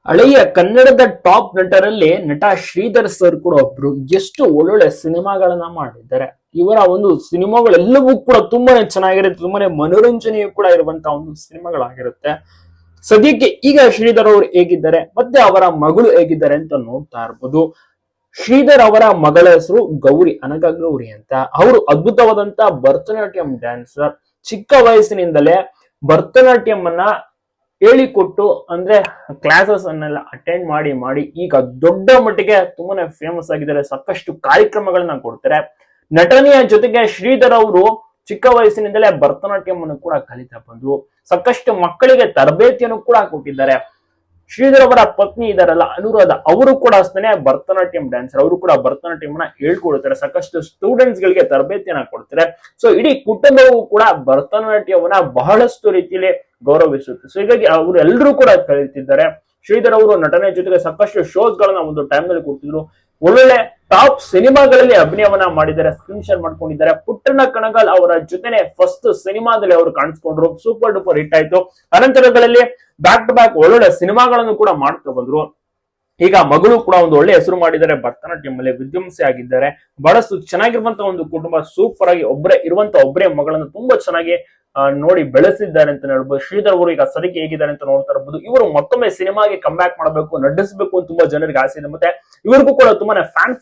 ಹಳೆಯ ಕನ್ನಡದ ಟಾಪ್ ನಟರಲ್ಲಿ ನಟ ಶ್ರೀಧರ್ ಸರ್ ಕೂಡ ಒಬ್ರು. ಎಷ್ಟು ಒಳ್ಳೊಳ್ಳೆ ಸಿನಿಮಾಗಳನ್ನ ಮಾಡಿದ್ದಾರೆ. ಇವರ ಒಂದು ಸಿನಿಮಾಗಳೆಲ್ಲವೂ ಕೂಡ ತುಂಬಾನೇ ಚೆನ್ನಾಗಿರುತ್ತೆ, ತುಂಬಾನೇ ಮನೋರಂಜನೆಯೂ ಕೂಡ ಇರುವಂತಹ ಒಂದು ಸಿನಿಮಾಗಳಾಗಿರುತ್ತೆ. ಸದ್ಯಕ್ಕೆ ಈಗ ಶ್ರೀಧರ್ ಅವರು ಹೇಗಿದ್ದಾರೆ ಮತ್ತೆ ಅವರ ಮಗಳು ಹೇಗಿದ್ದಾರೆ ಅಂತ ನೋಡ್ತಾ ಇರ್ಬೋದು. ಶ್ರೀಧರ್ ಅವರ ಮಗಳ ಹೆಸರು ಗೌರಿ, ಅನಗ ಗೌರಿ ಅಂತ. ಅವರು ಅದ್ಭುತವಾದಂತ ಭರತನಾಟ್ಯಂ ಡ್ಯಾನ್ಸರ್. ಚಿಕ್ಕ ವಯಸ್ಸಿನಿಂದಲೇ ಭರತನಾಟ್ಯಂ ಅನ್ನ ಹೇಳಿಕೊಟ್ಟು, ಅಂದ್ರೆ ಕ್ಲಾಸಸ್ ಅನ್ನೆಲ್ಲ ಅಟೆಂಡ್ ಮಾಡಿ ಮಾಡಿ ಈಗ ದೊಡ್ಡ ಮಟ್ಟಿಗೆ ತುಂಬಾನೇ ಫೇಮಸ್ ಆಗಿದ್ದಾರೆ. ಸಾಕಷ್ಟು ಕಾರ್ಯಕ್ರಮಗಳನ್ನ ಕೊಡ್ತಾರೆ. ನಟನೆಯ ಜೊತೆಗೆ ಶ್ರೀಧರ್ ಅವರು ಚಿಕ್ಕ ವಯಸ್ಸಿನಿಂದಲೇ ಭರತನಾಟ್ಯಂ ಅನ್ನು ಕೂಡ ಕಲಿತಾ ಬಂದ್ರು. ಸಾಕಷ್ಟು ಮಕ್ಕಳಿಗೆ ತರಬೇತಿಯನ್ನು ಕೂಡ ಕೊಟ್ಟಿದ್ದಾರೆ. ಶ್ರೀಧರ್ ಅವರ ಪತ್ನಿ ಇದಾರಲ್ಲ ಅನುರಾಧ, ಅವರು ಕೂಡ ಅಷ್ಟೇ ಭರತನಾಟ್ಯಂ ಡ್ಯಾನ್ಸರ್. ಅವರು ಕೂಡ ಭರತನಾಟ್ಯಂ ಹೇಳ್ಕೊಡ್ತಾರೆ. ಸಾಕಷ್ಟು ಸ್ಟೂಡೆಂಟ್ಸ್ ಗಳಿಗೆ ತರಬೇತಿಯನ್ನ ಕೊಡ್ತಾರೆ. ಸೊ ಇಡೀ ಕುಟುಂಬವು ಕೂಡ ಭರತನಾಟ್ಯವನ್ನ ಬಹಳಷ್ಟು ರೀತಿಯಲ್ಲಿ ಗೌರವಿಸುತ್ತೆ. ಸೊ ಹೀಗಾಗಿ ಅವರು ಎಲ್ಲರೂ ಕೂಡ ಕಲಿತಿದ್ದಾರೆ. ಶ್ರೀಧರ್ ಅವರು ನಟನೆ ಜೊತೆಗೆ ಸಾಕಷ್ಟು ಶೋಸ್ ಗಳನ್ನ ಒಂದು ಟೈಮ್ ನಲ್ಲಿ ಕೊಡ್ತಿದ್ರು. ಒಳ್ಳೊಳ್ಳೆ ಟಾಪ್ ಸಿನಿಮಾಗಳಲ್ಲಿ ಅಭಿನಯವನ್ನ ಮಾಡಿದ್ದಾರೆ, ಸ್ಕ್ರೀನ್ ಶೇರ್ ಮಾಡ್ಕೊಂಡಿದ್ದಾರೆ. ಪುಟ್ಟಣ್ಣ ಕಣಗಾಲ್ ಅವರ ಜೊತೆನೆ ಫಸ್ಟ್ ಸಿನಿಮಾದಲ್ಲಿ ಅವರು ಕಾಣಿಸ್ಕೊಂಡ್ರು, ಸೂಪರ್ ಡೂಪರ್ ಹಿಟ್ ಆಯ್ತು. ಅನಂತರಗಳಲ್ಲಿ ಬ್ಯಾಕ್ ಟು ಬ್ಯಾಕ್ ಒಳ್ಳೊಳ್ಳೆ ಸಿನಿಮಾಗಳನ್ನು ಕೂಡ ಮಾಡ್ತಾ ಬಂದ್ರು. ಈಗ ಮಗಳು ಕೂಡ ಒಂದು ಒಳ್ಳೆ ಹೆಸರು ಮಾಡಿದ್ದಾರೆ, ಭರತನಾಟ್ಯಂ ಅಲ್ಲಿ ವಿದ್ವಾಂಸಿ ಆಗಿದ್ದಾರೆ. ಬಹಳಷ್ಟು ಚೆನ್ನಾಗಿರುವಂತಹ ಒಂದು ಕುಟುಂಬ, ಸೂಪರ್ ಆಗಿ ಒಬ್ಬರೇ ಮಗಳನ್ನು ತುಂಬಾ ಚೆನ್ನಾಗಿ ನೋಡಿ ಬೆಳೆಸಿದ್ದಾರೆ ಅಂತ ಹೇಳ್ಬೋದು. ಶ್ರೀಧರ್ ಅವರು ಈಗ ಸದ್ಯಕ್ಕೆ ಹೇಗಿದ್ದಾರೆ ಅಂತ ನೋಡ್ತಾ ಇರಬಹುದು. ಇವರು ಮತ್ತೊಮ್ಮೆ ಸಿನಿಮಾಗೆ ಕಮ್ ಬ್ಯಾಕ್ ಮಾಡಬೇಕು, ನಟಿಸಬೇಕು ಅಂತ ತುಂಬಾ ಜನರಿಗೆ ಆಸೆ ಇದೆ. ಮತ್ತೆ ಇವರಿಗೂ ಕೂಡ ತುಂಬಾನೇ ಫ್ಯಾನ್